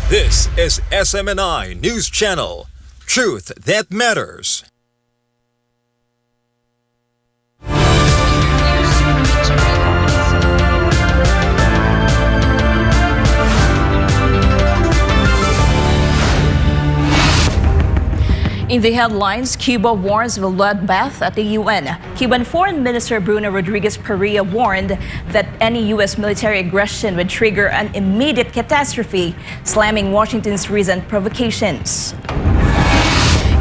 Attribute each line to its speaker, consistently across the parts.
Speaker 1: This is SMNI News Channel. Truth that matters.
Speaker 2: In the headlines, Cuba warns of a bloodbath at the UN. Cuban Foreign Minister Bruno Rodriguez Parilla warned that any U.S. military aggression would trigger an immediate catastrophe, slamming Washington's recent provocations.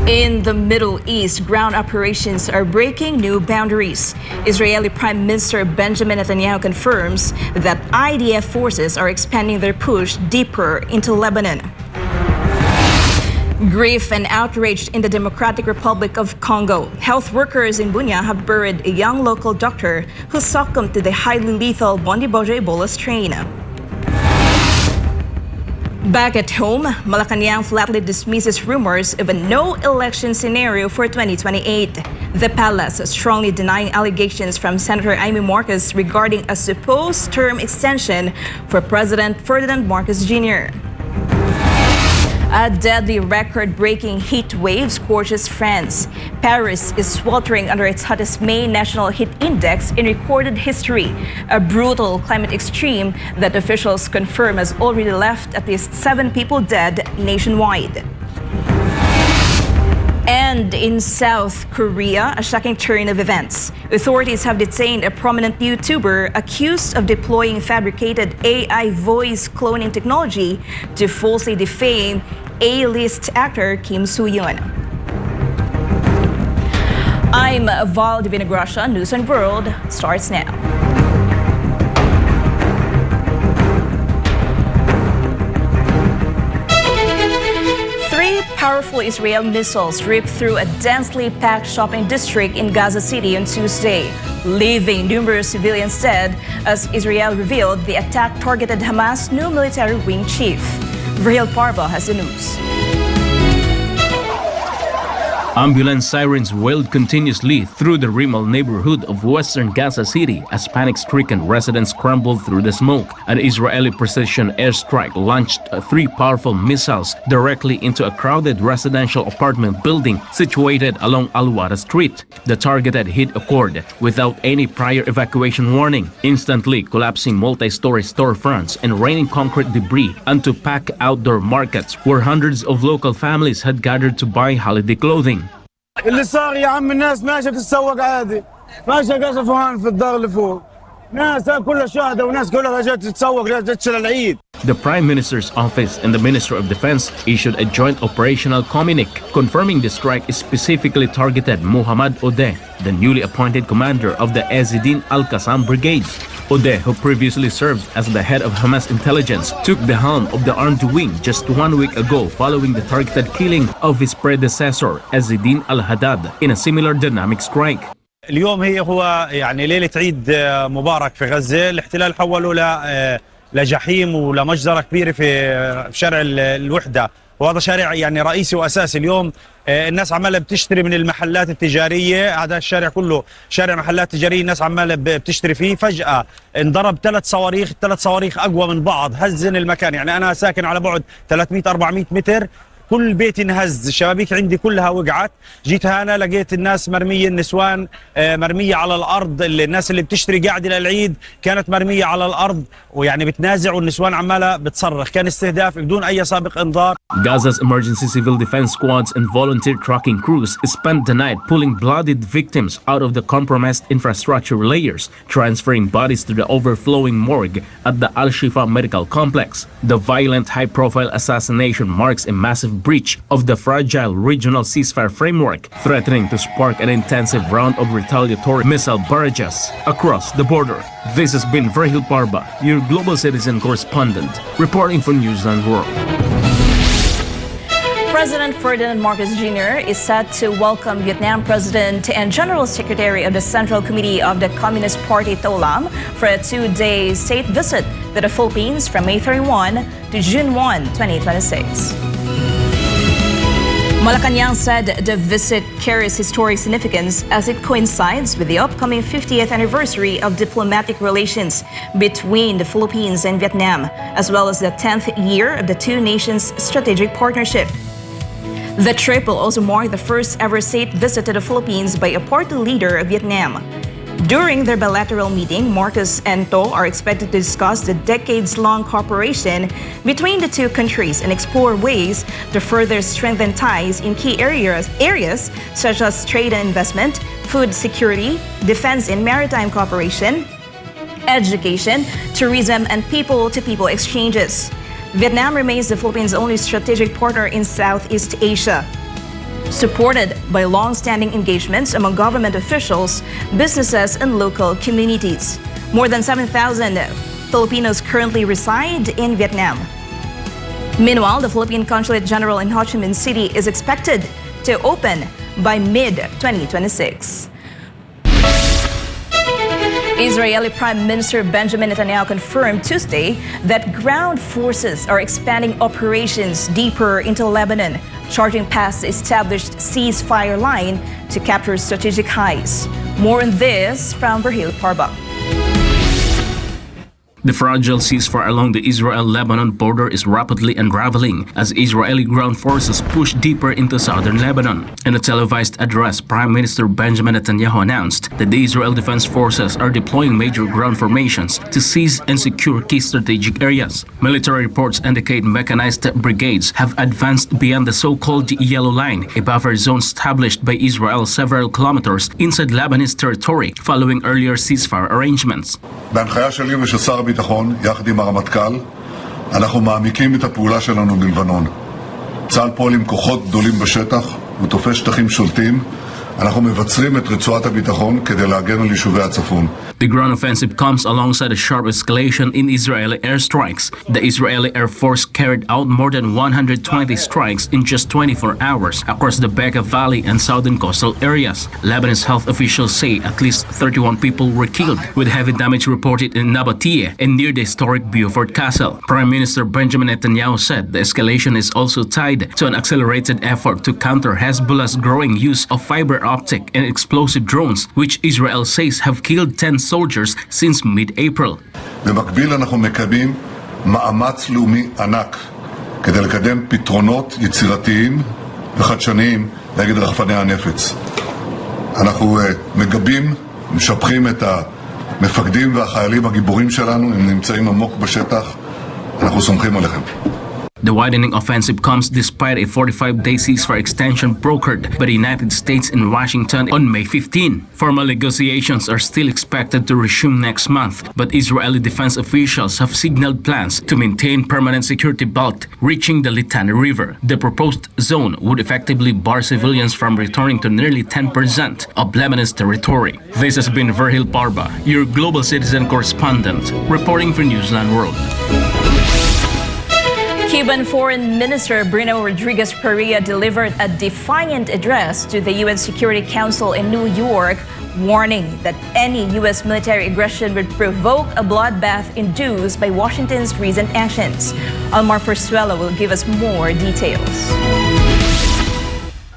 Speaker 2: In the Middle East, ground operations are breaking new boundaries. Israeli Prime Minister Benjamin Netanyahu confirms that IDF forces are expanding their push deeper into Lebanon. Grief and outrage in the Democratic Republic of Congo. Health workers in Bunia have buried a young local doctor who succumbed to the highly lethal Bondibojo Ebola strain. Back at home, Malacanang flatly dismisses rumors of a no-election scenario for 2028. The palace strongly denying allegations from Senator Amy Marcos regarding a supposed term extension for President Ferdinand Marcos Jr. A deadly record-breaking heat wave scorches France. Paris is sweltering under its hottest May national heat index in recorded history, a brutal climate extreme that officials confirm has already left at least 7 people dead nationwide. And in South Korea, a shocking turn of events. Authorities have detained a prominent YouTuber accused of deploying fabricated AI voice cloning technology to falsely defame A-list actor Kim Soo-yeon. I'm Val Divina Gracia. News and World starts now. Powerful Israeli missiles ripped through a densely packed shopping district in Gaza City on Tuesday, leaving numerous civilians dead as Israel revealed the attack targeted Hamas' new military wing chief. Rahel Parva has the news.
Speaker 3: Ambulance sirens wailed continuously through the Rimal neighborhood of western Gaza City as panic-stricken residents scrambled through the smoke. An Israeli precision airstrike launched 3 powerful missiles directly into a crowded residential apartment building situated along Al-Wara Street. The targeted hit occurred without any prior evacuation warning, instantly collapsing multi-story storefronts and raining concrete debris onto packed outdoor markets where hundreds of local families had gathered to buy holiday clothing.
Speaker 4: اللي صار يا عم الناس ماشيه تتسوق عادي ماشيه قصفوا هون في الدار اللي فوق ناس كلها شاهده وناس كلها جت تتسوق جت للعيد.
Speaker 3: The Prime Minister's office and the Minister of Defense issued a joint operational communique confirming the strike specifically targeted Muhammad Odeh, the newly appointed commander of the Ezzedine Al-Qassam Brigade. Odeh, who previously served as the head of Hamas intelligence, took the helm of the armed wing just 1 week ago following the targeted killing of his predecessor, Ezzedine Al-Haddad, in a similar dynamic strike.
Speaker 4: اليوم هو يعني ليله عيد مبارك في غزه، الاحتلال حوله لجحيم ولمجزره كبيره في شارع الوحده، وهذا شارع يعني رئيسي واساسي. اليوم الناس عماله بتشتري من المحلات التجاريه، هذا الشارع كله شارع محلات تجاريه، الناس عماله بتشتري فيه. فجاه انضرب 3 صواريخ، ال3 صواريخ اقوى من بعض، هزن المكان. يعني انا ساكن على بعد 300-400 متر، كل بيت انهز، الشبابيك عندي كلها وقعت. جيت هنا لقيت الناس مرميه، النسوان مرميه على الارض، الناس اللي بتشتري قاعده للعيد كانت مرميه على الارض ويعني بتنازع، والنسوان عماله بتصرخ. كان استهداف بدون اي سابق انذار.
Speaker 3: Gaza's emergency civil defense squads and volunteer tracking crews spent the night pulling bloodied victims out of the compromised infrastructure layers, transferring bodies to the overflowing morgue at the Al-Shifa medical complex. The violent high-profile assassination marks a massive breach of the fragile regional ceasefire framework, threatening to spark an intensive round of retaliatory missile barrages across the border. This has been Rahel Parva, your global citizen correspondent, reporting for Newsline World.
Speaker 2: President Ferdinand Marcos Jr. is set to welcome Vietnam President and General Secretary of the Central Committee of the Communist Party To Lam for a 2-day state visit to the Philippines from May 31 to June 1, 2026. Malacanang said the visit carries historic significance as it coincides with the upcoming 50th anniversary of diplomatic relations between the Philippines and Vietnam, as well as the 10th year of the two nations' strategic partnership. The trip will also mark the first ever state visit to the Philippines by a party leader of Vietnam. During their bilateral meeting, Marcos and To are expected to discuss the decades-long cooperation between the two countries and explore ways to further strengthen ties in key areas such as trade and investment, food security, defense and maritime cooperation, education, tourism, and people-to-people exchanges. Vietnam remains the Philippines' only strategic partner in Southeast Asia, supported by long-standing engagements among government officials, businesses, and local communities. More than 7,000 Filipinos currently reside in Vietnam. Meanwhile, the Philippine Consulate General in Ho Chi Minh City is expected to open by mid-2026. Israeli Prime Minister Benjamin Netanyahu confirmed Tuesday that ground forces are expanding operations deeper into Lebanon, charging past the established ceasefire line to capture strategic highs. More on this from Verhil Parba.
Speaker 3: The fragile ceasefire along the Israel-Lebanon border is rapidly unraveling as Israeli ground forces push deeper into southern Lebanon. In a televised address, Prime Minister Benjamin Netanyahu announced that the Israel Defense Forces are deploying major ground formations to seize and secure key strategic areas. Military reports indicate mechanized brigades have advanced beyond the so-called Yellow Line, a buffer zone established by Israel several kilometers inside Lebanese territory following earlier ceasefire arrangements.
Speaker 5: בהנחיה שלי ושל שר הביטחון, יחד עם הרמטכ"ל, אנחנו מעמיקים את הפעולה שלנו בלבנון. צה"ל פועל עם כוחות גדולים בשטח, הוא תופס שטחים שולטים. אנחנו מבצרים את רצועת הביטחון כדי להגן על יישובי הצפון.
Speaker 3: The ground offensive comes alongside a sharp escalation in Israeli airstrikes. The Israeli Air Force carried out more than 120 strikes in just 24 hours across the Bekaa Valley and southern coastal areas. Lebanese health officials say at least 31 people were killed, with heavy damage reported in Nabatea and near the historic Beaufort Castle. Prime Minister Benjamin Netanyahu said the escalation is also tied to an accelerated effort to counter Hezbollah's growing use of fiber optic and explosive drones, which Israel says have killed 10 soldiers since mid-April.
Speaker 5: במקביל אנחנו מקדמים מאמץ לאומי ענק כדי לקדם פתרונות יצירתיים וחדשניים נגד רחפני הנפץ. אנחנו מגבים, משבחים את המפקדים והחיילים הגיבורים שלנו, הם נמצאים עמוק בשטח, אנחנו סומכים עליכם.
Speaker 3: The widening offensive comes despite a 45-day ceasefire extension brokered by the United States in Washington on May 15. Formal negotiations are still expected to resume next month, but Israeli defense officials have signaled plans to maintain permanent security belt reaching the Litani River. The proposed zone would effectively bar civilians from returning to nearly 10% of Lebanese territory. This has been Verhil Parba, your global citizen correspondent, reporting for Newsline World.
Speaker 2: Cuban Foreign Minister Bruno Rodriguez Parilla delivered a defiant address to the UN Security Council in New York, warning that any U.S. military aggression would provoke a bloodbath induced by Washington's recent actions. Almar Forzuela will give us more details.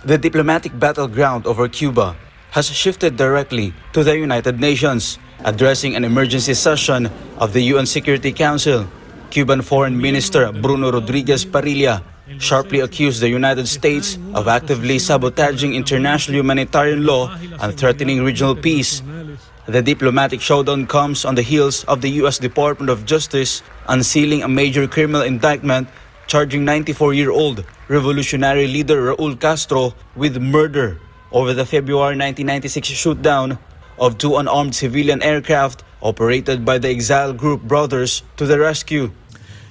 Speaker 6: The diplomatic battleground over Cuba has shifted directly to the United Nations, addressing an emergency session of the UN Security Council. Cuban Foreign Minister Bruno Rodriguez Parilla sharply accused the United States of actively sabotaging international humanitarian law and threatening regional peace. The diplomatic showdown comes on the heels of the U.S. Department of Justice unsealing a major criminal indictment charging 94-year-old revolutionary leader Raul Castro with murder over the February 1996 shootdown of two unarmed civilian aircraft operated by the exile group Brothers to the Rescue.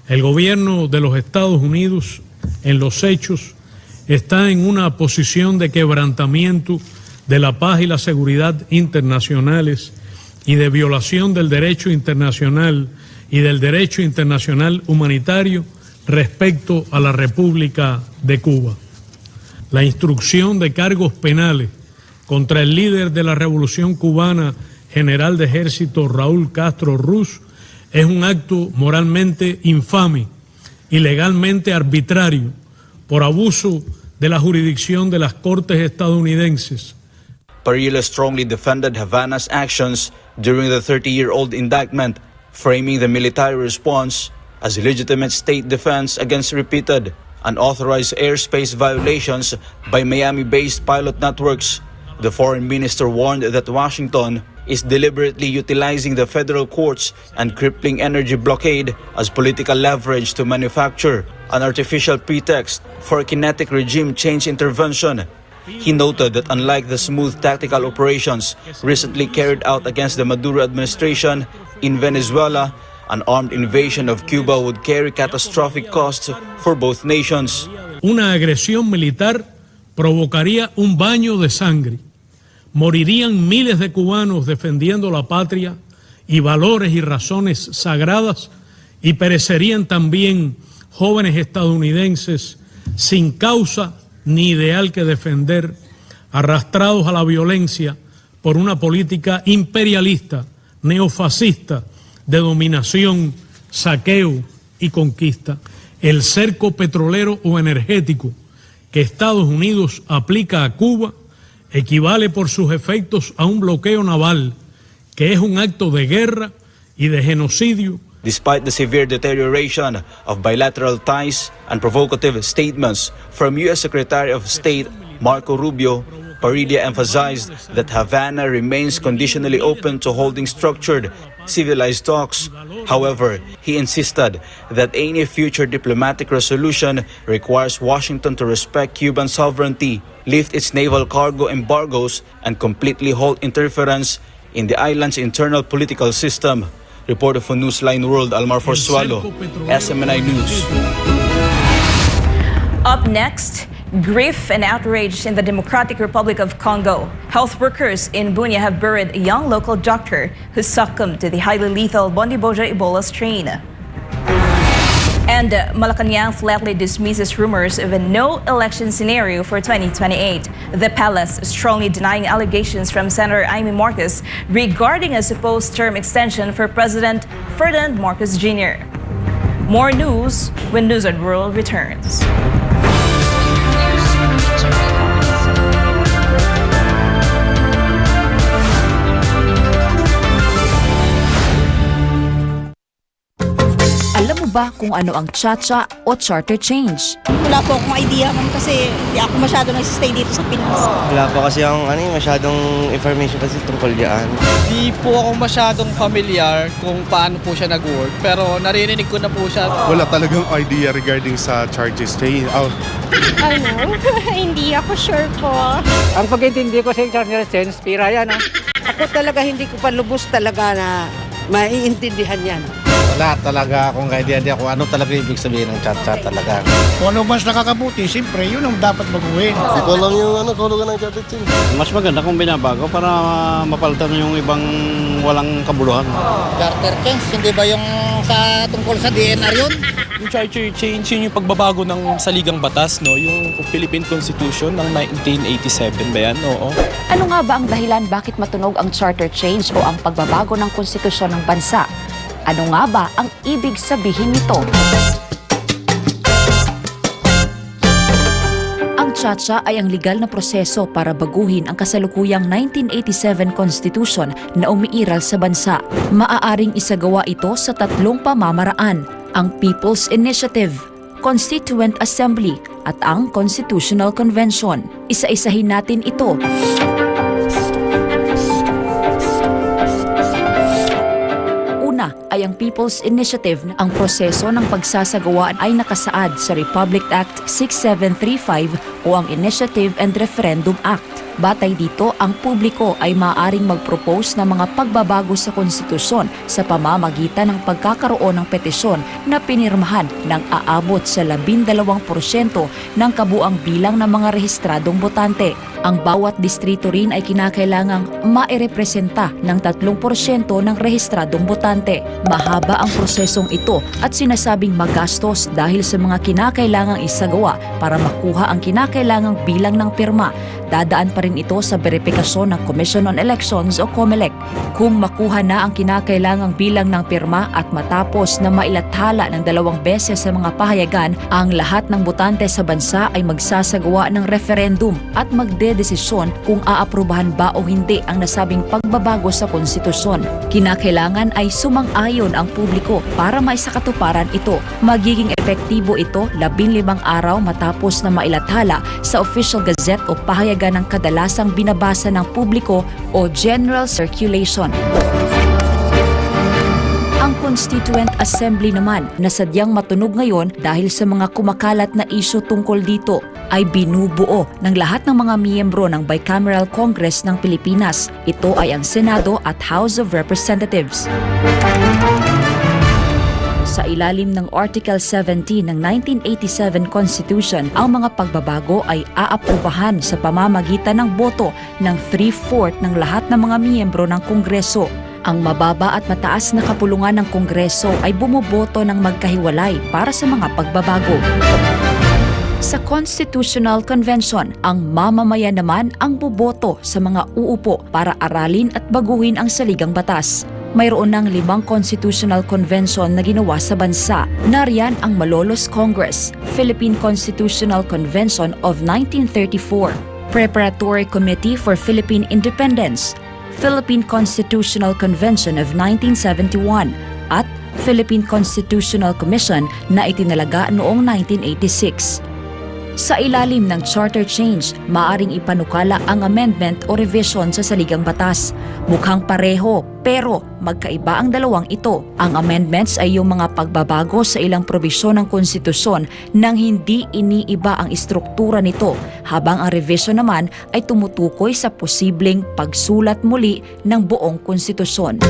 Speaker 7: El gobierno de los Estados Unidos, en los hechos, está en una posición de quebrantamiento de la paz y la seguridad internacionales y de violación del derecho internacional y del derecho internacional humanitario respecto a la República de Cuba. La instrucción de cargos penales contra el líder de la Revolución Cubana, general de ejército Raúl Castro Ruz, es un acto moralmente infame y legalmente arbitrario por abuso de la jurisdicción de las Cortes estadounidenses.
Speaker 6: Parilla strongly defended Havana's actions during the 30-year-old indictment, framing the military response as legitimate state defense against repeated unauthorized airspace violations by Miami-based pilot networks. The foreign minister warned that Washington is deliberately utilizing the federal courts and crippling energy blockade as political leverage to manufacture an artificial pretext for a kinetic regime change intervention. He noted that unlike the smooth tactical operations recently carried out against the Maduro administration in Venezuela, an armed invasion of Cuba would carry catastrophic costs for both nations.
Speaker 7: Una agresión militar provocaría un baño de sangre. Morirían miles de cubanos defendiendo la patria y valores y razones sagradas, y perecerían también jóvenes estadounidenses sin causa ni ideal que defender, arrastrados a la violencia por una política imperialista, neofascista, de dominación, saqueo y conquista. El cerco petrolero o energético que Estados Unidos aplica a Cuba equivale por sus efectos a un bloqueo naval, que es un acto de guerra y de genocidio.
Speaker 6: Despite the severe deterioration of bilateral ties and provocative statements from U.S. Secretary of State Marco Rubio, Parilla emphasized that Havana remains conditionally open to holding structured, civilized talks. However, he insisted that any future diplomatic resolution requires Washington to respect Cuban sovereignty, lift its naval cargo embargoes, and completely halt interference in the island's internal political system. Reporter for Newsline World, Almar Forsualo, SMNI News.
Speaker 2: Up next, grief and outrage in the Democratic Republic of Congo. Health workers in Bunia have buried a young local doctor who succumbed to the highly lethal Bondiboja Ebola strain. And Malacanang flatly dismisses rumors of a no-election scenario for 2028. The palace strongly denying allegations from Senator Amy Marcos regarding a supposed term extension for President Ferdinand Marcos Jr. More news when News on World returns.
Speaker 8: Alam mo ba kung ano ang cha-cha o charter change?
Speaker 9: Wala po akong idea ma'am kasi hindi ako masyado nagsistay dito sa Pinas.
Speaker 10: Wala pa kasi masyadong information kasi tungkol diyan.
Speaker 11: Di po ako masyadong familiar kung paano po siya nag-work, pero naririnig ko na po siya.
Speaker 12: Wala talagang idea regarding sa charges change.
Speaker 9: Hindi ako sure po.
Speaker 13: Ang pag-intindi ko sa charter change, pira yan.
Speaker 9: Ako talaga hindi ko pa lubos talaga na maiintindihan yan.
Speaker 13: Wala talaga akong idea kung ano talaga ibig sabihin ng cha-cha talaga.
Speaker 11: Kung ano mas nakakabuti, siyempre yun ang dapat baguhin.
Speaker 10: Ito lang yung kulungan ng charter change.
Speaker 13: Mas maganda kung binabago para mapalitan yung ibang walang kabuluhan.
Speaker 11: Charter change, hindi ba yung sa tungkol sa DNR yun?
Speaker 14: Yung charter change, yun yung pagbabago ng saligang batas, no? Yung Philippine Constitution ng 1987 ba yan? Oo.
Speaker 8: Ano nga ba ang dahilan bakit matunog ang charter change o ang pagbabago ng konstitusyon ng bansa? Ano nga ba ang ibig sabihin nito? Ang cha-cha ay ang legal na proseso para baguhin ang kasalukuyang 1987 Constitution na umiiral sa bansa. Maaaring isagawa ito sa tatlong pamamaraan: ang People's Initiative, Constituent Assembly, at ang Constitutional Convention. Isa-isahin natin ito. Ay ang People's Initiative. Ang proseso ng pagsasagawa ay nakasaad sa Republic Act 6735 o ang Initiative and Referendum Act. Batay dito, ang publiko ay maaaring mag-propose ng mga pagbabago sa konstitusyon sa pamamagitan ng pagkakaroon ng petisyon na pinirmahan ng aabot sa 12% ng kabuang bilang ng mga rehistradong botante. Ang bawat distrito rin ay kinakailangang mairepresenta ng 3% ng rehistradong botante. Mahaba ang prosesong ito at sinasabing magastos dahil sa mga kinakailangang isagawa para makuha ang kinakailangang bilang ng pirma. Dadaan pa rin ito sa verifikasyon ng Commission on Elections o COMELEC. Kung makuha na ang kinakailangang bilang ng pirma at matapos na mailathala ng 2 beses sa mga pahayagan, ang lahat ng botante sa bansa ay magsasagawa ng referendum at magdedesisyon kung aaprubahan ba o hindi ang nasabing pagbabago sa konstitusyon. Kinakailangan ay sumang-ayon ang publiko para maisakatuparan ito. Magiging epektibo ito 15 araw matapos na mailathala sa Official Gazette o pahayagan ng kadalasang binabasa ng publiko o General Circulation. Ang Constituent Assembly naman na sadyang matunog ngayon dahil sa mga kumakalat na isyu tungkol dito ay binubuo ng lahat ng mga miyembro ng Bicameral Congress ng Pilipinas. Ito ay ang Senado at House of Representatives. Sa ilalim ng Article 17 ng 1987 Constitution, ang mga pagbabago ay aaprubahan sa pamamagitan ng boto ng 3/4 ng lahat ng mga miyembro ng Kongreso. Ang mababa at mataas na kapulungan ng Kongreso ay bumoboto ng magkahiwalay para sa mga pagbabago. Sa Constitutional Convention, ang mamamayan naman ang boboto sa mga uupo para aralin at baguhin ang saligang batas. Mayroon ng 5 Constitutional Convention na ginawa sa bansa. Nariyan ang Malolos Congress, Philippine Constitutional Convention of 1934, Preparatory Committee for Philippine Independence, Philippine Constitutional Convention of 1971, at Philippine Constitutional Commission na itinalaga noong 1986. Sa ilalim ng charter change, maaring ipanukala ang amendment o revision sa saligang batas. Mukhang pareho pero magkaiba ang dalawang ito. Ang amendments ay yung mga pagbabago sa ilang probisyon ng konstitusyon nang hindi iniiba ang istruktura nito, habang ang revision naman ay tumutukoy sa posibleng pagsulat muli ng buong konstitusyon.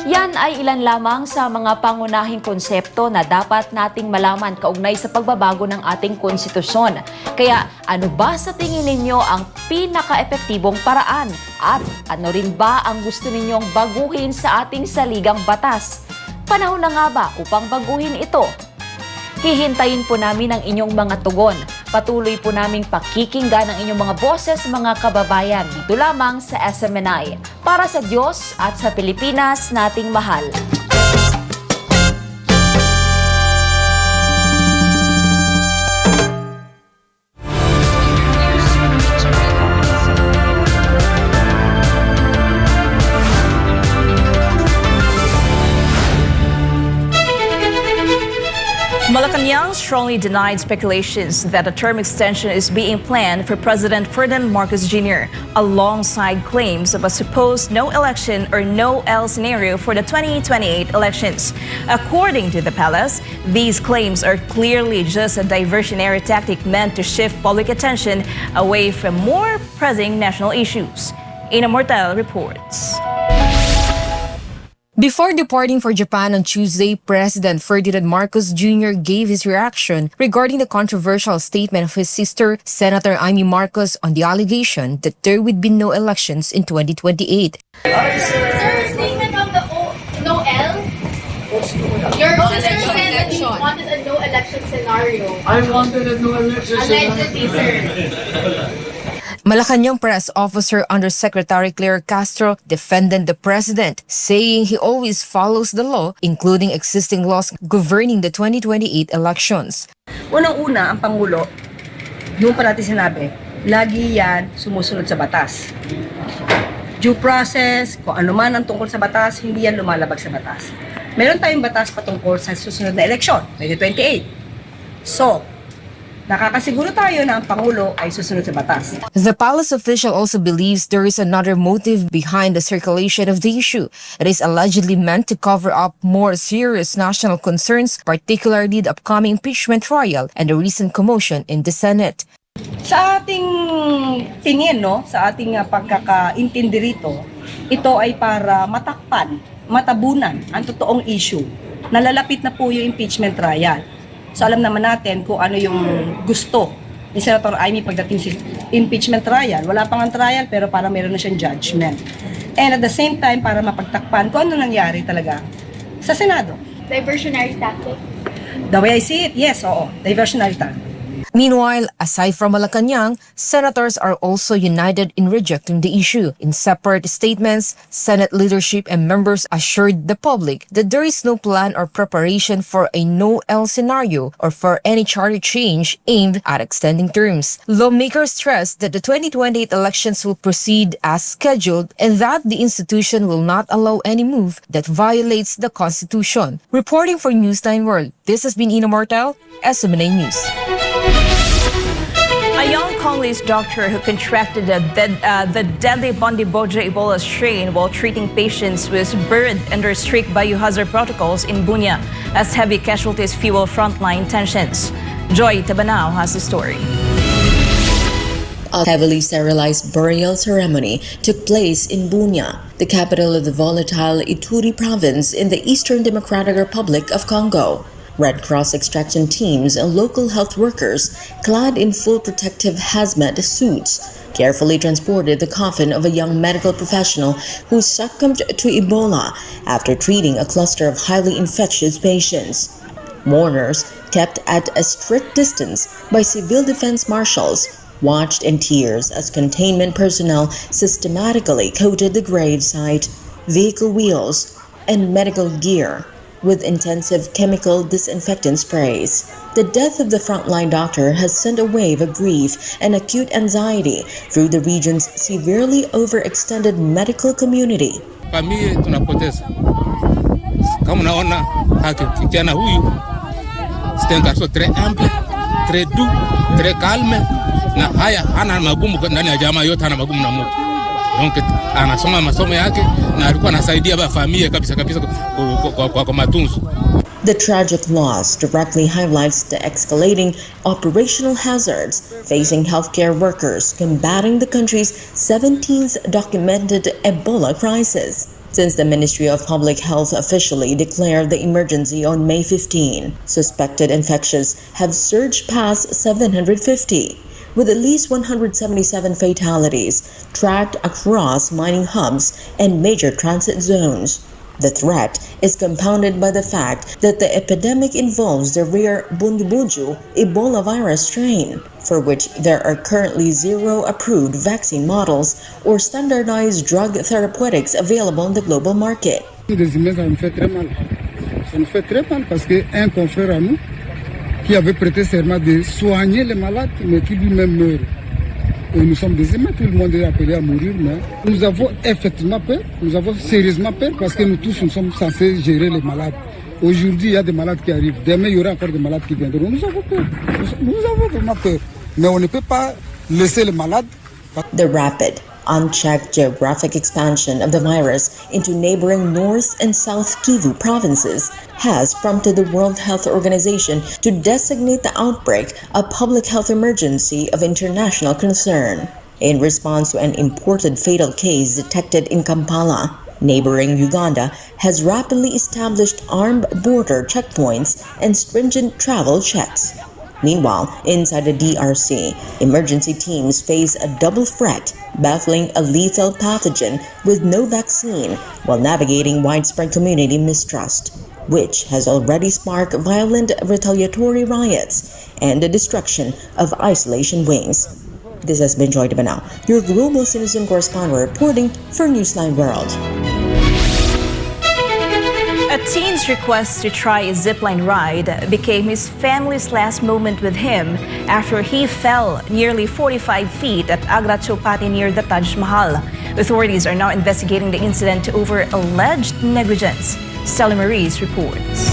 Speaker 8: Yan ay ilan lamang sa mga pangunahing konsepto na dapat nating malaman kaugnay sa pagbabago ng ating konstitusyon. Kaya ano ba sa tingin ninyo ang pinaka-epektibong paraan? At ano rin ba ang gusto ninyong baguhin sa ating saligang batas? Panahon na nga ba upang baguhin ito? Hihintayin po namin ang inyong mga tugon. Patuloy po naming pakikinggan ang inyong mga boses, mga kababayan, dito lamang sa SMNI. Para sa Diyos at sa Pilipinas nating mahal.
Speaker 2: Malacanang strongly denied speculations that a term extension is being planned for President Ferdinand Marcos Jr., alongside claims of a supposed no election or no-L scenario for the 2028 elections. According to the palace, these claims are clearly just a diversionary tactic meant to shift public attention away from more pressing national issues. Ina Mortal reports.
Speaker 15: Before departing for Japan on Tuesday, President Ferdinand Marcos Jr. gave his reaction regarding the controversial statement of his sister, Senator Amy Marcos, on the allegation that there would be no elections in 2028.
Speaker 16: Sir, statement of the no-L? Your sister said that you wanted a no-election scenario.
Speaker 17: I wanted a no-election scenario.
Speaker 16: Allegedly, sir.
Speaker 15: Malacanang Press Officer Undersecretary Claire Castro defended the president, saying he always follows the law, including existing laws governing the 2028 elections.
Speaker 18: Unang-una, ang Pangulo, yung pa natin sinabi, lagi yan sumusunod sa batas. Due process, kung ano man ang tungkol sa batas, hindi yan lumalabag sa batas. Meron tayong batas patungkol sa susunod na eleksyon, 2028. So, nakakasiguro tayo na ang Pangulo ay susunod sa batas.
Speaker 15: The palace official also believes there is another motive behind the circulation of the issue. It is allegedly meant to cover up more serious national concerns, particularly the upcoming impeachment trial and the recent commotion in the Senate.
Speaker 18: Sa ating tingin, sa ating pagkakaintindi rito, ito ay para matakpan, matabunan ang totoong issue. Nalalapit na po yung impeachment trial. So alam naman natin kung ano yung gusto ni Senator Amy pagdating sa impeachment trial. Wala pang ang trial pero para meron na siyang judgment. And at the same time, para mapagtakpan kung ano nangyari talaga sa Senado.
Speaker 16: Diversionary tactic?
Speaker 18: The way I see it, yes, oo. Diversionary tactic.
Speaker 15: Meanwhile, aside from Malacanang, senators are also united in rejecting the issue. In separate statements, Senate leadership and members assured the public that there is no plan or preparation for a no-L scenario or for any charter change aimed at extending terms. Lawmakers stressed that the 2028 elections will proceed as scheduled and that the institution will not allow any move that violates the Constitution. Reporting for Newsline World, this has been Ina Martel, SMNA News.
Speaker 2: A young Congolese doctor who contracted the deadly Bondiboja Ebola strain while treating patients was buried under strict biohazard protocols in Bunia as heavy casualties fuel frontline tensions. Joy Tabanao has the story.
Speaker 19: A heavily sterilized burial ceremony took place in Bunia, the capital of the volatile Ituri province in the Eastern Democratic Republic of Congo. Red Cross extraction teams and local health workers, clad in full protective hazmat suits, carefully transported the coffin of a young medical professional who succumbed to Ebola after treating a cluster of highly infectious patients. Mourners, kept at a strict distance by civil defense marshals, watched in tears as containment personnel systematically coated the gravesite, vehicle wheels, and medical gear with intensive chemical disinfectant sprays. The death of the frontline doctor has sent a wave of grief and acute anxiety through the region's severely overextended medical community.
Speaker 20: Familia tunapoteza. Kama unaona kijana huyu c'est un garçon très humble, très doux, très calme na haya hana magumu ndani ya jamaa yote, hana magumu na mtu. Donc anasoma masomo yake na alikuwa anasaidia familia kabisa kwa matunzo.
Speaker 19: The tragic loss directly highlights the escalating operational hazards facing healthcare workers combating the country's 17th documented Ebola crisis. Since the Ministry of Public Health officially declared the emergency on May 15, suspected infections have surged past 750. With at least 177 fatalities tracked across mining hubs and major transit zones. The threat is compounded by the fact that the epidemic involves the rare Bondiboja Ebola virus strain, for which there are currently 0 approved vaccine models or standardized drug therapeutics available in the global market.
Speaker 21: Ça me fait très mal parce qu'un confrère à nous qui avait prêté serment de soigner les malades, mais qui lui-même meurt. Et nous sommes des humains, tout le monde est appelé à mourir, mais nous avons effectivement peur, nous avons sérieusement peur parce que nous tous, nous sommes censés gérer les malades. Aujourd'hui, il y a des malades qui arrivent, demain, il y aura encore des malades qui viendront. Nous avons peur, nous avons vraiment peur, mais on ne peut pas laisser les malades.
Speaker 19: The rapid, unchecked geographic expansion of the virus into neighboring North and South Kivu provinces has prompted the World Health Organization to designate the outbreak a public health emergency of international concern. In response to an imported fatal case detected in Kampala, neighboring Uganda has rapidly established armed border checkpoints and stringent travel checks. Meanwhile, inside the DRC, emergency teams face a double threat, battling a lethal pathogen with no vaccine while navigating widespread community mistrust, which has already sparked violent retaliatory riots and the destruction of isolation wings. This has been Joy Tabanao, your global citizen correspondent reporting for Newsline World.
Speaker 2: A teen's request to try a zipline ride became his family's last moment with him after he fell nearly 45 feet at Agra Chowpatty near the Taj Mahal. Authorities are now investigating the incident over alleged negligence. Stella Marie's reports.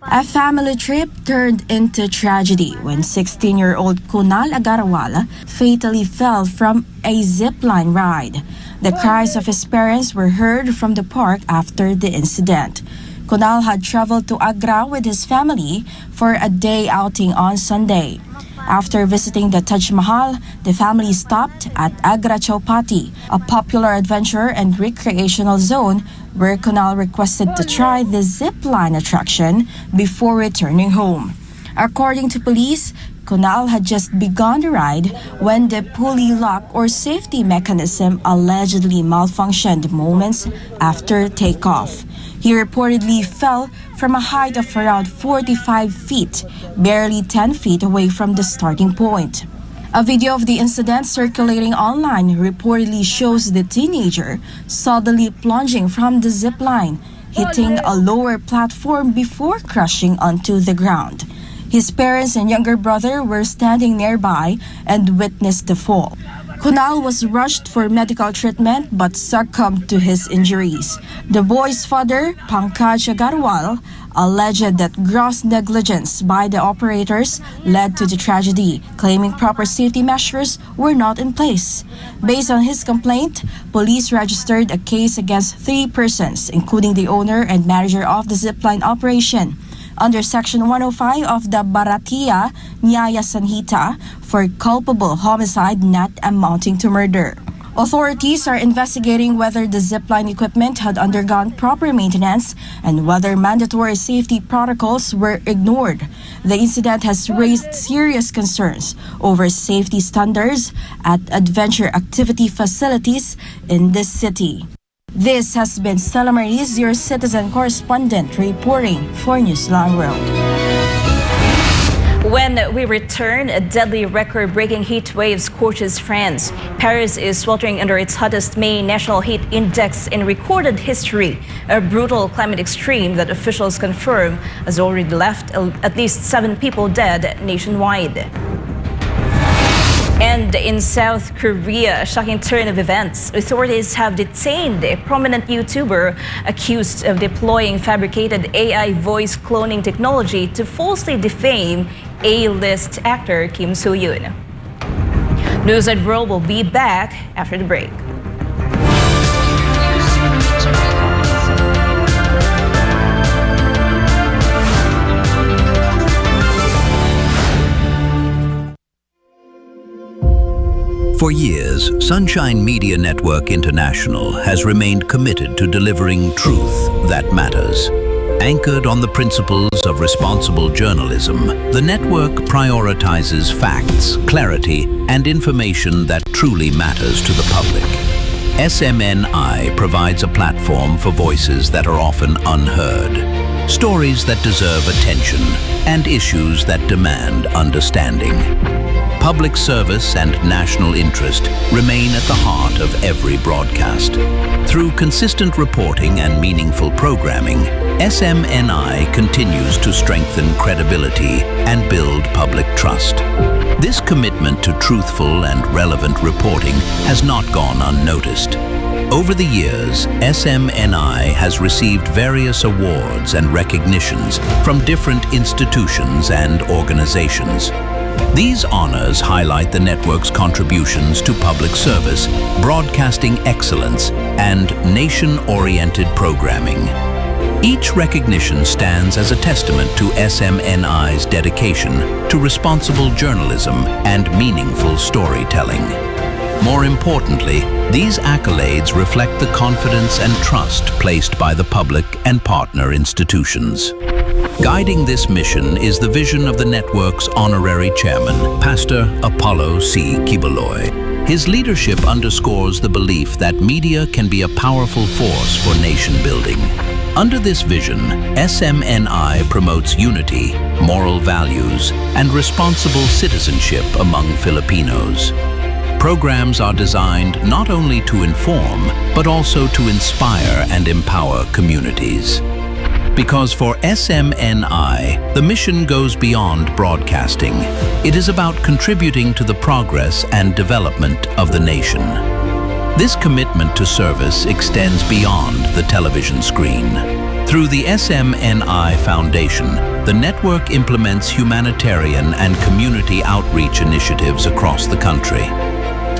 Speaker 22: A family trip turned into tragedy when 16-year-old Kunal Agarawala fatally fell from a zipline ride. The cries of his parents were heard from the park after the incident. Kunal had traveled to Agra with his family for a day outing on Sunday. After visiting the Taj Mahal, the family stopped at Agra Chowpatty, a popular adventure and recreational zone where Kunal requested to try the zip line attraction before returning home. According to police, Kunal had just begun the ride when the pulley lock or safety mechanism allegedly malfunctioned moments after takeoff. He reportedly fell from a height of around 45 feet, barely 10 feet away from the starting point. A video of the incident circulating online reportedly shows the teenager suddenly plunging from the zip line, hitting a lower platform before crashing onto the ground. His parents and younger brother were standing nearby and witnessed the fall. Kunal was rushed for medical treatment but succumbed to his injuries. The boy's father, Pankaj Agarwal, alleged that gross negligence by the operators led to the tragedy, claiming proper safety measures were not in place. Based on his complaint, police registered a case against 3 persons, including the owner and manager of the zipline operation, under Section 105 of the Bharatiya Nyaya Sanhita for culpable homicide not amounting to murder. Authorities are investigating whether the zipline equipment had undergone proper maintenance and whether mandatory safety protocols were ignored. The incident has raised serious concerns over safety standards at adventure activity facilities in this city. This has been Stella Maris, your citizen correspondent, reporting for Newsline World.
Speaker 2: When we return, a deadly record-breaking heat wave scorches France. Paris is sweltering under its hottest May national heat index in recorded history, a brutal climate extreme that officials confirm has already left at least 7 people dead nationwide. And in South Korea, a shocking turn of events. Authorities have detained a prominent YouTuber accused of deploying fabricated AI voice cloning technology to falsely defame A-list actor Kim Soo-yoon. Newsline World will be back after the break.
Speaker 1: For years, Sunshine Media Network International has remained committed to delivering truth that matters. Anchored on the principles of responsible journalism, the network prioritizes facts, clarity, and information that truly matters to the public. SMNI provides a platform for voices that are often unheard, stories that deserve attention, and issues that demand understanding. Public service and national interest remain at the heart of every broadcast. Through consistent reporting and meaningful programming, SMNI continues to strengthen credibility and build public trust. This commitment to truthful and relevant reporting has not gone unnoticed. Over the years, SMNI has received various awards and recognitions from different institutions and organizations. These honors highlight the network's contributions to public service, broadcasting excellence, and nation-oriented programming. Each recognition stands as a testament to SMNI's dedication to responsible journalism and meaningful storytelling. More importantly, these accolades reflect the confidence and trust placed by the public and partner institutions. Guiding this mission is the vision of the network's honorary chairman, Pastor Apollo C. Kibaloy. His leadership underscores the belief that media can be a powerful force for nation building. Under this vision, SMNI promotes unity, moral values, and responsible citizenship among Filipinos. Programs are designed not only to inform, but also to inspire and empower communities. Because for SMNI, the mission goes beyond broadcasting. It is about contributing to the progress and development of the nation. This commitment to service extends beyond the television screen. Through the SMNI Foundation, the network implements humanitarian and community outreach initiatives across the country.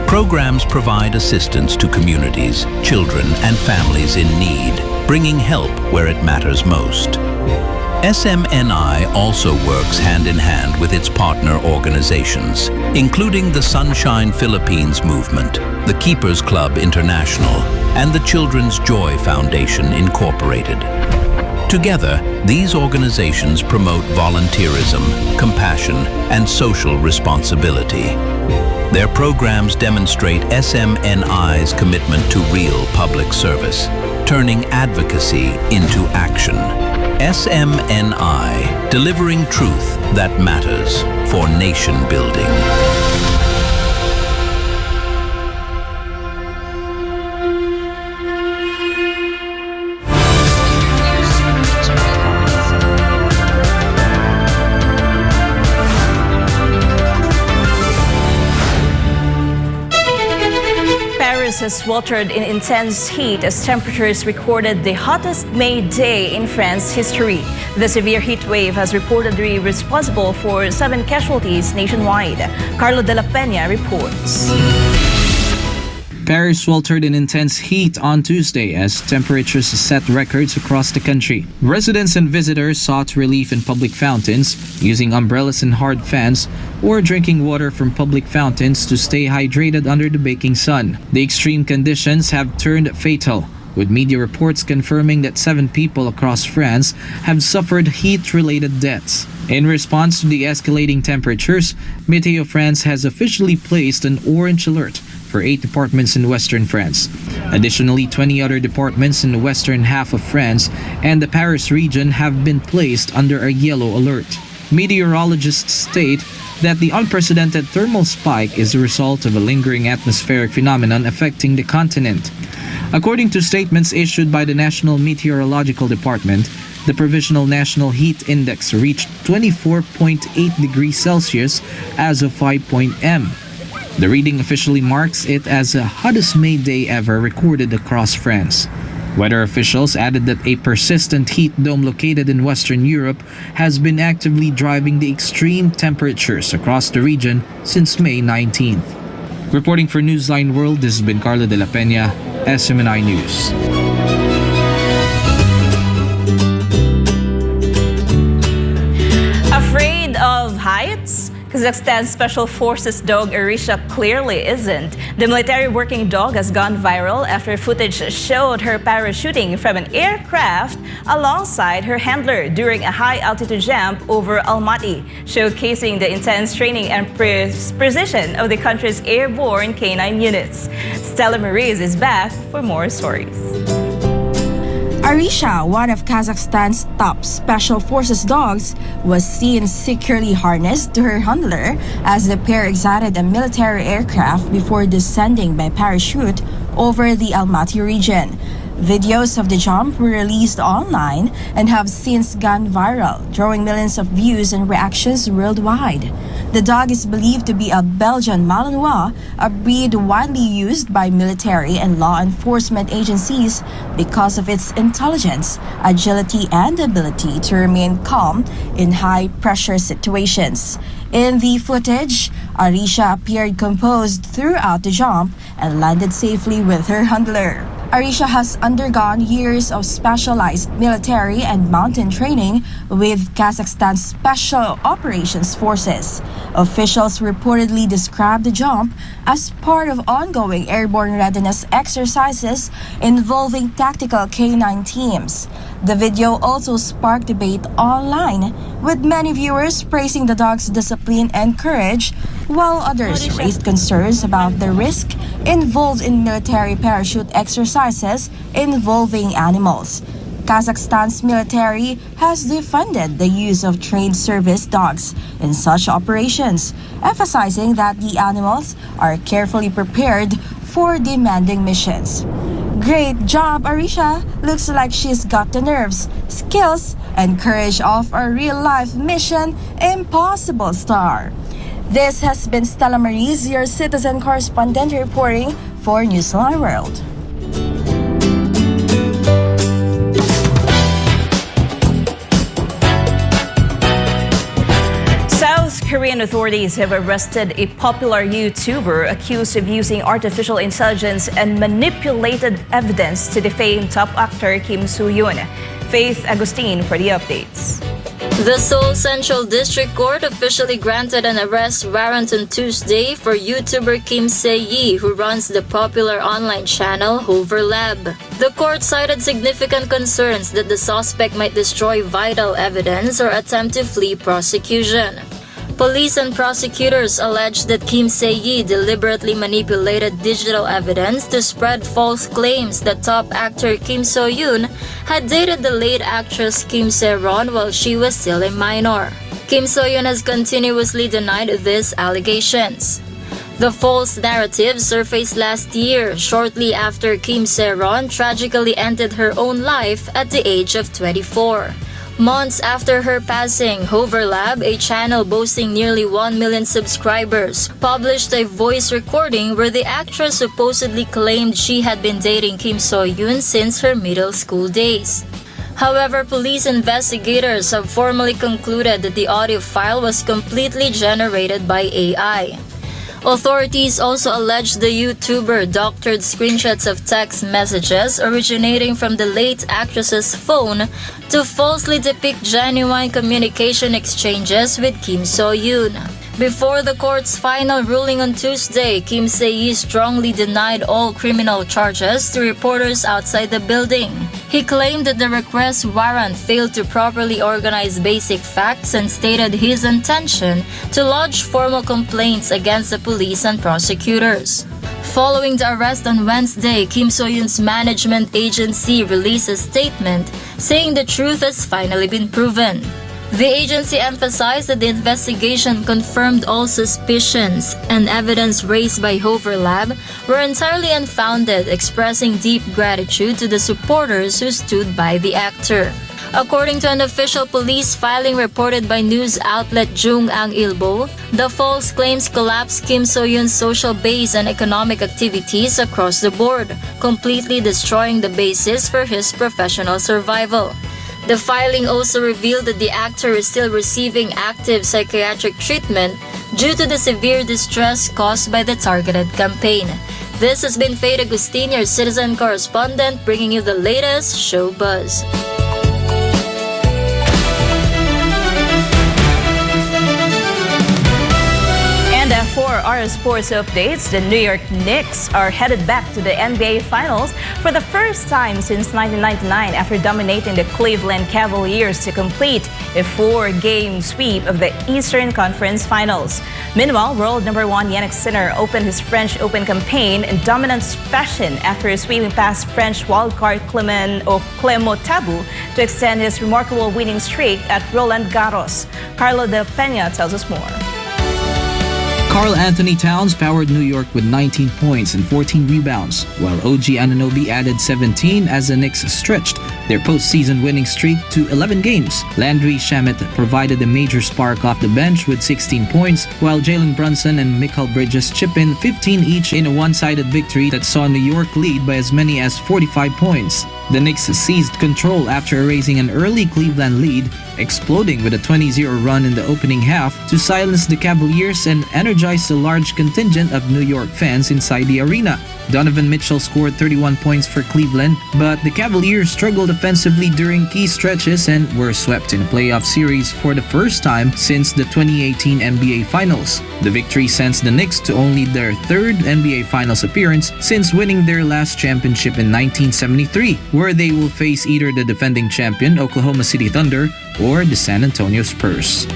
Speaker 1: Programs provide assistance to communities, children, and families in need, bringing help where it matters most. SMNI also works hand-in-hand with its partner organizations, including the Sunshine Philippines Movement, the Keepers Club International, and the Children's Joy Foundation Incorporated. Together, these organizations promote volunteerism, compassion, and social responsibility. Their programs demonstrate SMNI's commitment to real public service, turning advocacy into action. SMNI, delivering truth that matters for nation building.
Speaker 2: Has sweltered in intense heat as temperatures recorded the hottest May day in France's history. The severe heat wave has reportedly responsible for 7 casualties nationwide. Carlo de la Peña reports.
Speaker 4: Paris sweltered in intense heat on Tuesday as temperatures set records across the country. Residents and visitors sought relief in public fountains, using umbrellas and hard fans, or drinking water from public fountains to stay hydrated under the baking sun. The extreme conditions have turned fatal, with media reports confirming that 7 people across France have suffered heat-related deaths. In response to the escalating temperatures, Meteo France has officially placed an orange alert for 8 departments in western France. Additionally, 20 other departments in the western half of France and the Paris region have been placed under a yellow alert. Meteorologists state that the unprecedented thermal spike is a result of a lingering atmospheric phenomenon affecting the continent. According to statements issued by the National Meteorological Department, the provisional national heat index reached 24.8 degrees Celsius as of 5 p.m. The reading officially marks it as the hottest May day ever recorded across France. Weather officials added that a persistent heat dome located in Western Europe has been actively driving the extreme temperatures across the region since May 19th. Reporting for Newsline World, this has been Carlo de la Peña, SMNI News.
Speaker 2: Afraid of heights? Kazakhstan's Special Forces dog Arisha clearly isn't. The military working dog has gone viral after footage showed her parachuting from an aircraft alongside her handler during a high-altitude jump over Almaty, showcasing the intense training and precision of the country's airborne canine units. Stella Mariz is back for more stories.
Speaker 22: Arisha, one of Kazakhstan's top special forces dogs, was seen securely harnessed to her handler as the pair exited a military aircraft before descending by parachute over the Almaty region. Videos of the jump were released online and have since gone viral, drawing millions of views and reactions worldwide. The dog is believed to be a Belgian Malinois, a breed widely used by military and law enforcement agencies because of its intelligence, agility, and ability to remain calm in high-pressure situations. In the footage, Arisha appeared composed throughout the jump and landed safely with her handler. Arisha has undergone years of specialized military and mountain training with Kazakhstan's Special Operations Forces. Officials reportedly described the jump as part of ongoing airborne readiness exercises involving tactical canine teams. The video also sparked debate online, with many viewers praising the dog's discipline and courage, while others raised concerns about the risk involved in military parachute exercises involving animals. Kazakhstan's military has defended the use of trained service dogs in such operations, emphasizing that the animals are carefully prepared for demanding missions. Great job, Arisha! Looks like she's got the nerves, skills, and courage of a real-life Mission Impossible star. This has been Stella Mariz, your citizen correspondent, reporting for Newsline World.
Speaker 2: South Korean authorities have arrested a popular YouTuber accused of using artificial intelligence and manipulated evidence to defame top actor Kim Soo-hyun. Faith Agustin for the updates.
Speaker 3: The Seoul Central District Court officially granted an arrest warrant on Tuesday for YouTuber Kim Se-yi, who runs the popular online channel Hover Lab. The court cited significant concerns that the suspect might destroy vital evidence or attempt to flee prosecution. Police and prosecutors alleged that Kim Se-yi deliberately manipulated digital evidence to spread false claims that top actor Kim So-yoon had dated the late actress Kim Se-ron while she was still a minor. Kim So-yoon has continuously denied these allegations. The false narrative surfaced last year, shortly after Kim Se-ron tragically ended her own life at the age of 24. Months after her passing, Hover Lab, a channel boasting nearly 1 million subscribers, published a voice recording where the actress supposedly claimed she had been dating Kim So-yoon since her middle school days. However, police investigators have formally concluded that the audio file was completely generated by AI. Authorities also alleged the YouTuber doctored screenshots of text messages originating from the late actress's phone to falsely depict genuine communication exchanges with Kim So-yoon. Before the court's final ruling on Tuesday, Kim Se-yi strongly denied all criminal charges to reporters outside the building. He claimed that the request warrant failed to properly organize basic facts and stated his intention to lodge formal complaints against the police and prosecutors. Following the arrest on Wednesday, Kim So-yoon's management agency released a statement saying the truth has finally been proven. The agency emphasized that the investigation confirmed all suspicions and evidence raised by Hover Lab were entirely unfounded, expressing deep gratitude to the supporters who stood by the actor. According to an official police filing reported by news outlet Jung-ang Ilbo, the false claims collapsed Kim So-yoon's social base and economic activities across the board, completely destroying the basis for his professional survival. The filing also revealed that the actor is still receiving active psychiatric treatment due to the severe distress caused by the targeted campaign. This has been Faye Agustin, your citizen correspondent, bringing you the latest show buzz.
Speaker 2: For our sports updates, the New York Knicks are headed back to the NBA Finals for the first time since 1999 after dominating the Cleveland Cavaliers to complete a 4-game sweep of the Eastern Conference Finals. Meanwhile, world number 1 Yannick Sinner opened his French Open campaign in dominant fashion after sweeping past French wildcard Clement Tabou to extend his remarkable winning streak at Roland Garros. Carlo Del Peña tells us more.
Speaker 4: Karl Anthony Towns powered New York with 19 points and 14 rebounds, while OG Anunoby added 17 as the Knicks stretched their postseason winning streak to 11 games. Landry Shamet provided a major spark off the bench with 16 points, while Jalen Brunson and Mikal Bridges chip in 15 each in a one-sided victory that saw New York lead by as many as 45 points. The Knicks seized control after erasing an early Cleveland lead, exploding with a 20-0 run in the opening half to silence the Cavaliers and energize a large contingent of New York fans inside the arena. Donovan Mitchell scored 31 points for Cleveland, but the Cavaliers struggled offensively during key stretches and were swept in a playoff series for the first time since the 2018 NBA Finals. The victory sends the Knicks to only their third NBA Finals appearance since winning their last championship in 1973, where they will face either the defending champion Oklahoma City Thunder or the San Antonio Spurs.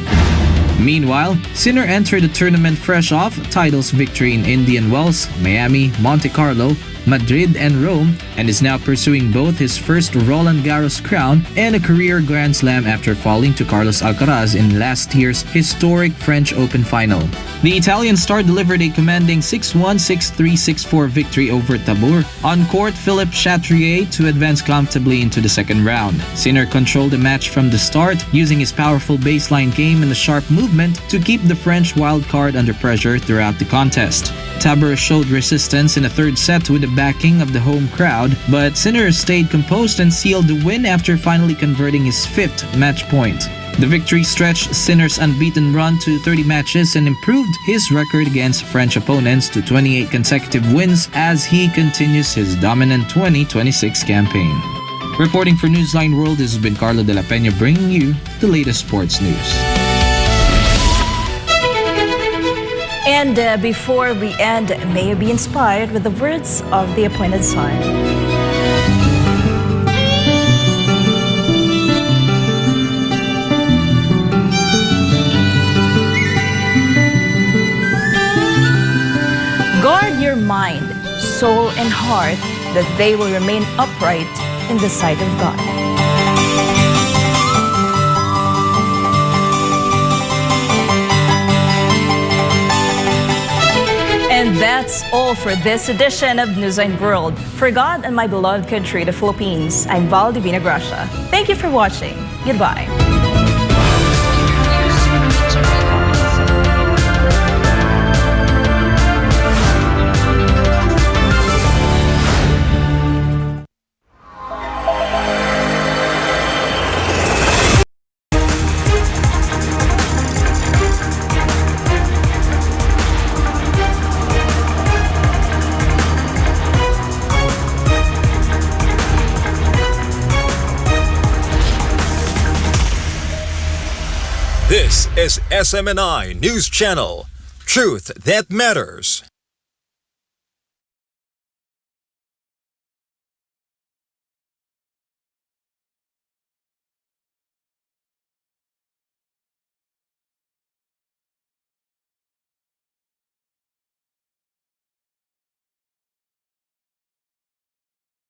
Speaker 4: Meanwhile, Sinner entered the tournament fresh off titles victory in Indian Wells, Miami, Monte Carlo, Madrid, and Rome, and is now pursuing both his first Roland Garros crown and a career Grand Slam after falling to Carlos Alcaraz in last year's historic French Open final. The Italian star delivered a commanding 6-1, 6-3, 6-4 victory over Tabor on court Philippe Chatrier to advance comfortably into the second round. Sinner controlled the match from the start, using his powerful baseline game and the sharp movement to keep the French wildcard under pressure throughout the contest. Tabor showed resistance in the third set with the backing of the home crowd, but Sinner stayed composed and sealed the win after finally converting his 5th match point. The victory stretched Sinner's unbeaten run to 30 matches and improved his record against French opponents to 28 consecutive wins as he continues his dominant 2026 campaign. Reporting for Newsline World, this has been Carlo de la Peña bringing you the latest sports news.
Speaker 2: And before we end, may you be inspired with the words of the appointed sign. Guard your mind, soul, and heart that they will remain upright in the sight of God. And that's all for this edition of Newsline World. For God and my beloved country, the Philippines, I'm Val Divina Gracia. Thank you for watching. Goodbye.
Speaker 5: This is SMNI News Channel. Truth that matters.